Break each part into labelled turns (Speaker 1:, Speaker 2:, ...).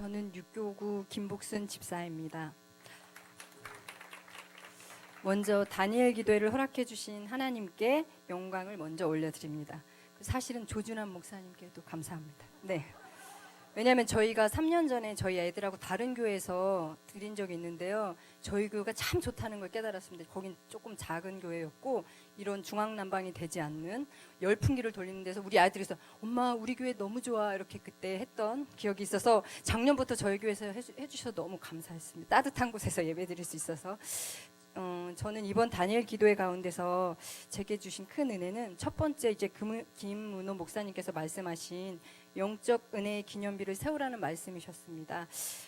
Speaker 1: 저는 육교구 김복순 집사입니다. 먼저 다니엘 기도회를 허락해 주신 하나님께 영광을 먼저 올려드립니다. 사실은 조준환 목사님께도 감사합니다. 네. 왜냐하면 저희가 3년 전에 저희 애들하고 다른 교회에서 드린 적이 있는데요. 저희 교회가 참 좋다는 걸 깨달았습니다. 거긴 조금 작은 교회였고 이런 중앙난방이 되지 않는 열풍기를 돌리는 데서 우리 아이들이 그래서 엄마 우리 교회 너무 좋아 이렇게 그때 했던 기억이 있어서 작년부터 저희 교회에서 해주셔서 너무 감사했습니다. 따뜻한 곳에서 예배드릴 수 있어서. 저는 이번 다니엘 기도회 가운데서 제게 주신 큰 은혜는 첫 번째 이제 김문호 목사님께서 말씀하신 영적 은혜의 기념비를 세우라는 말씀이셨습니다.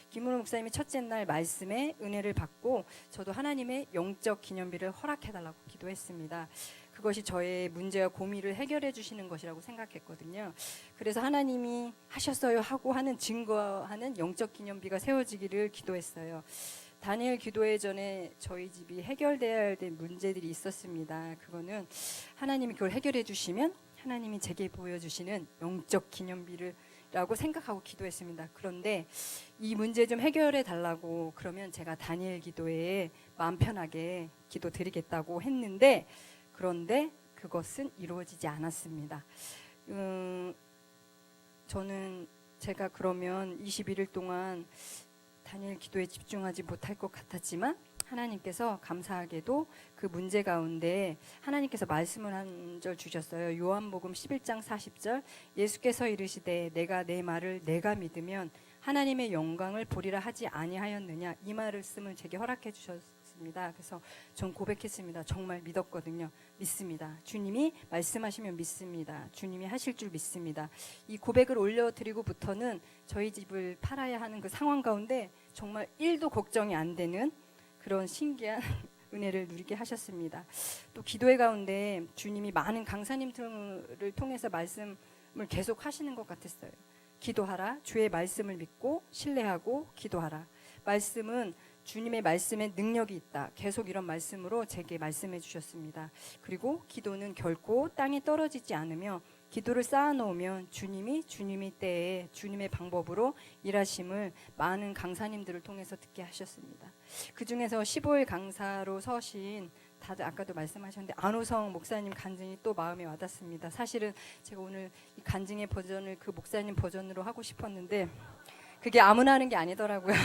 Speaker 1: 김문호 목사님이 첫째 날 말씀에 은혜를 받고 저도 하나님의 영적 기념비를 허락해달라고 기도했습니다. 그것이 저의 문제와 고민을 해결해 주시는 것이라고 생각했거든요. 그래서 하나님이 하셨어요 하고 하는 증거하는 영적 기념비가 세워지기를 기도했어요. 다니엘 기도회 전에 저희 집이 해결돼야 될 문제들이 있었습니다. 그거는 하나님이 그걸 해결해 주시면 하나님이 제게 보여주시는 영적 기념비라고 생각하고 기도했습니다. 그런데 이 문제 좀 해결해 달라고 그러면 제가 다니엘 기도회에 마음 편하게 기도 드리겠다고 했는데 그런데 그것은 이루어지지 않았습니다. 저는 제가 그러면 21일 동안 다니엘 기도에 집중하지 못할 것 같았지만 하나님께서 감사하게도 그 문제 가운데 하나님께서 말씀을 한 절 주셨어요. 요한복음 11장 40절 예수께서 이르시되 내가 내 말을 내가 믿으면 하나님의 영광을 보리라 하지 아니하였느냐 이 말씀을 제게 허락해 주셨습니다. 그래서 전 고백했습니다. 정말 믿었거든요. 믿습니다. 주님이 말씀하시면 믿습니다. 주님이 하실 줄 믿습니다. 이 고백을 올려드리고부터는 저희 집을 팔아야 하는 그 상황 가운데 정말 1도 걱정이 안 되는 그런 신기한 은혜를 누리게 하셨습니다. 또 기도회 가운데 주님이 많은 강사님들을 통해서 말씀을 계속 하시는 것 같았어요. 기도하라. 주의 말씀을 믿고 신뢰하고 기도하라. 말씀은 주님의 말씀에 능력이 있다. 계속 이런 말씀으로 제게 말씀해 주셨습니다. 그리고 기도는 결코 땅에 떨어지지 않으며 기도를 쌓아놓으면 주님이 때에 주님의 방법으로 일하심을 많은 강사님들을 통해서 듣게 하셨습니다. 그 중에서 15일 강사로 서신 다들 아까도 말씀하셨는데 안호성 목사님 간증이 또 마음에 와닿습니다. 사실은 제가 오늘 이 간증의 버전을 그 목사님 버전으로 하고 싶었는데 그게 아무나 하는 게 아니더라고요.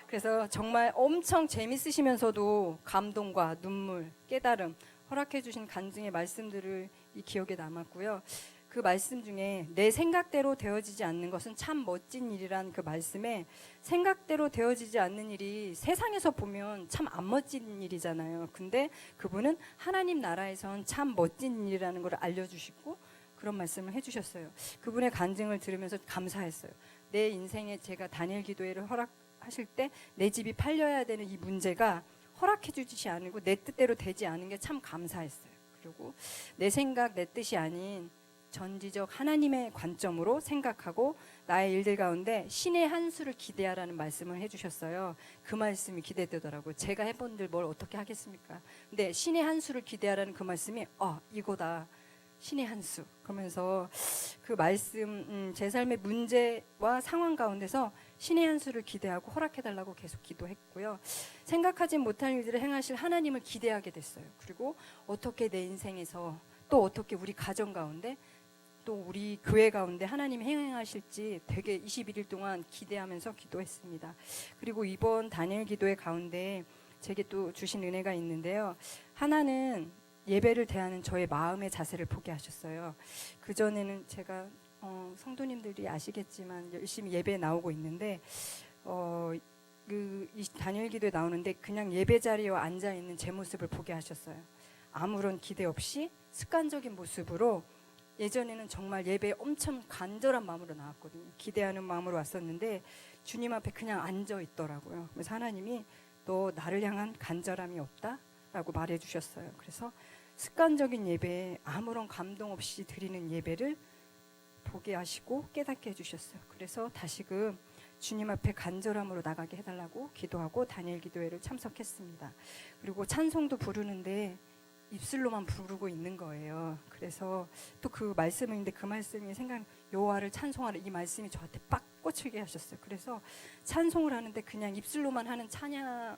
Speaker 1: 그래서 정말 엄청 재밌으시면서도 감동과 눈물, 깨달음 허락해 주신 간증의 말씀들을 이 기억에 남았고요. 그 말씀 중에 내 생각대로 되어지지 않는 것은 참 멋진 일이란 그 말씀에 생각대로 되어지지 않는 일이 세상에서 보면 참 안 멋진 일이잖아요. 근데 그분은 하나님 나라에선 참 멋진 일이라는 걸 알려주시고 그런 말씀을 해주셨어요. 그분의 간증을 들으면서 감사했어요. 내 인생에 제가 다니엘 기도회를 허락하실 때 내 집이 팔려야 되는 이 문제가 허락해 주지 않고 내 뜻대로 되지 않은 게 참 감사했어요. 그리고 내 생각 내 뜻이 아닌 전지적 하나님의 관점으로 생각하고 나의 일들 가운데 신의 한 수를 기대하라는 말씀을 해주셨어요. 그 말씀이 기대되더라고요. 제가 해본 들 뭘 어떻게 하겠습니까? 근데 신의 한 수를 기대하라는 그 말씀이 이거다. 신의 한 수. 그러면서 그 말씀 제 삶의 문제와 상황 가운데서 신의 한 수를 기대하고 허락해달라고 계속 기도했고요. 생각하지 못할 일들을 행하실 하나님을 기대하게 됐어요. 그리고 어떻게 내 인생에서 또 어떻게 우리 가정 가운데 또 우리 교회 가운데 하나님이 행하실지 되게 21일 동안 기대하면서 기도했습니다. 그리고 이번 다니엘 기도회 가운데 제게 또 주신 은혜가 있는데요. 하나는 예배를 대하는 저의 마음의 자세를 보게 하셨어요. 그전에는 제가 성도님들이 아시겠지만 열심히 예배에 나오고 있는데 이 다니엘 기도에 나오는데 그냥 예배 자리에 앉아 있는 제 모습을 보게 하셨어요. 아무런 기대 없이 습관적인 모습으로 예전에는 정말 예배에 엄청 간절한 마음으로 나왔거든요. 기대하는 마음으로 왔었는데 주님 앞에 그냥 앉아 있더라고요. 그래서 하나님이 너 나를 향한 간절함이 없다라고 말해 주셨어요. 그래서 습관적인 예배에 아무런 감동 없이 드리는 예배를 보게 하시고 깨닫게 해주셨어요. 그래서 다시금 주님 앞에 간절함으로 나가게 해달라고 기도하고 다니엘 기도회를 참석했습니다. 그리고 찬송도 부르는데 입술로만 부르고 있는 거예요. 그래서 또 그 말씀인데 그 말씀이 여호와를 찬송하라 이 말씀이 저한테 빡 솟구치게 하셨어요. 그래서 찬송을 하는데 그냥 입술로만 하는 찬양을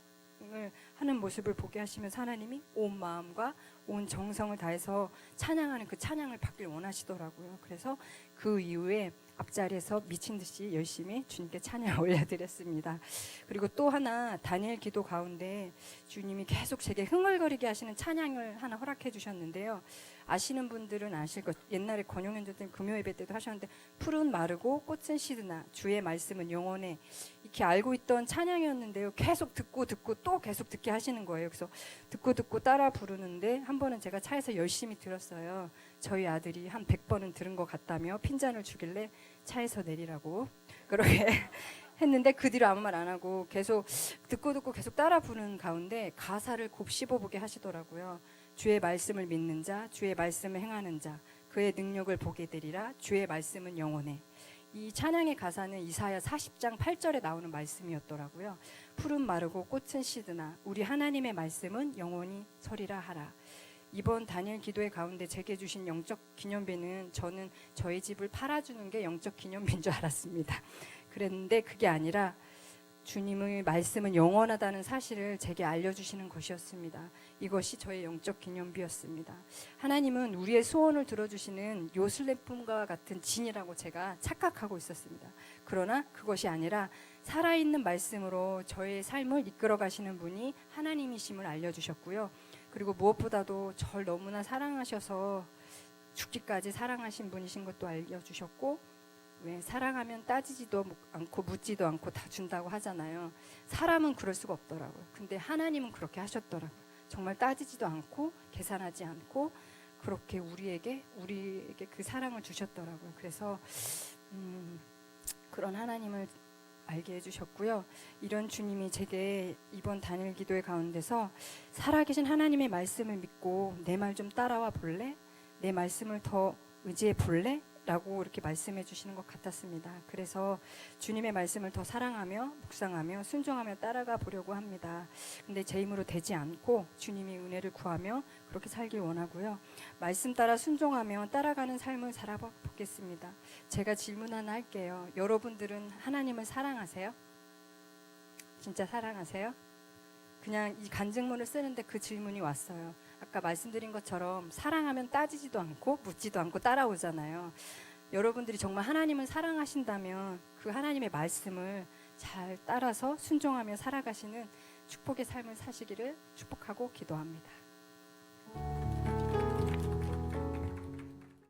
Speaker 1: 하는 모습을 보게 하시면서 하나님이 온 마음과 온 정성을 다해서 찬양하는 그 찬양을 받길 원하시더라고요. 그래서 그 이후에 앞자리에서 미친 듯이 열심히 주님께 찬양을 올려드렸습니다. 그리고 또 하나 다니엘 기도 가운데 주님이 계속 제게 흥얼거리게 하시는 찬양을 하나 허락해 주셨는데요. 아시는 분들은 아실 것, 옛날에 권용현 전님 금요 예배 때도 하셨는데 푸른 마르고 꽃은 시드나 주의 말씀은 영원해, 이렇게 알고 있던 찬양이었는데요. 계속 듣고 또 계속 듣게 하시는 거예요. 그래서 듣고 따라 부르는데 한 번은 제가 차에서 열심히 들었어요. 저희 아들이 한 100번은 들은 것 같다며 핀잔을 주길래 차에서 내리라고 그렇게 했는데 그 뒤로 아무 말 안 하고 계속 듣고 계속 따라 부르는 가운데 가사를 곱씹어보게 하시더라고요. 주의 말씀을 믿는 자, 주의 말씀을 행하는 자, 그의 능력을 보게 되리라. 주의 말씀은 영원해. 이 찬양의 가사는 이사야 40장 8절에 나오는 말씀이었더라고요. 푸른 마르고 꽃은 시드나 우리 하나님의 말씀은 영원히 서리라 하라. 이번 다니엘 기도회 가운데 제게 주신 영적 기념비는 저는 저희 집을 팔아주는 게 영적 기념비인 줄 알았습니다. 그랬는데 그게 아니라 주님의 말씀은 영원하다는 사실을 제게 알려주시는 것이었습니다. 이것이 저의 영적 기념비였습니다. 하나님은 우리의 소원을 들어주시는 요술래품과 같은 진이라고 제가 착각하고 있었습니다. 그러나 그것이 아니라 살아있는 말씀으로 저의 삶을 이끌어 가시는 분이 하나님이심을 알려주셨고요. 그리고 무엇보다도 저를 너무나 사랑하셔서 죽기까지 사랑하신 분이신 것도 알려주셨고, 왜 사랑하면 따지지도 않고 묻지도 않고 다 준다고 하잖아요. 사람은 그럴 수가 없더라고요. 근데 하나님은 그렇게 하셨더라고요. 정말 따지지도 않고 계산하지 않고 그렇게 우리에게 그 사랑을 주셨더라고요. 그래서 그런 하나님을 알게 해주셨고요. 이런 주님이 제게 이번 다니엘 기도회 가운데서 살아계신 하나님의 말씀을 믿고 내 말 좀 따라와 볼래? 내 말씀을 더 의지해 볼래? 라고 이렇게 말씀해 주시는 것 같았습니다. 그래서 주님의 말씀을 더 사랑하며 묵상하며 순종하며 따라가 보려고 합니다. 근데 제 힘으로 되지 않고 주님의 은혜를 구하며 그렇게 살길 원하고요. 말씀 따라 순종하며 따라가는 삶을 살아보겠습니다. 제가 질문 하나 할게요. 여러분들은 하나님을 사랑하세요? 진짜 사랑하세요? 그냥 이 간증문을 쓰는데 그 질문이 왔어요. 아까 말씀드린 것처럼 사랑하면 따지지도 않고 묻지도 않고 따라오잖아요. 여러분들이 정말 하나님을 사랑하신다면 그 하나님의 말씀을 잘 따라서 순종하며 살아가시는 축복의 삶을 사시기를 축복하고 기도합니다.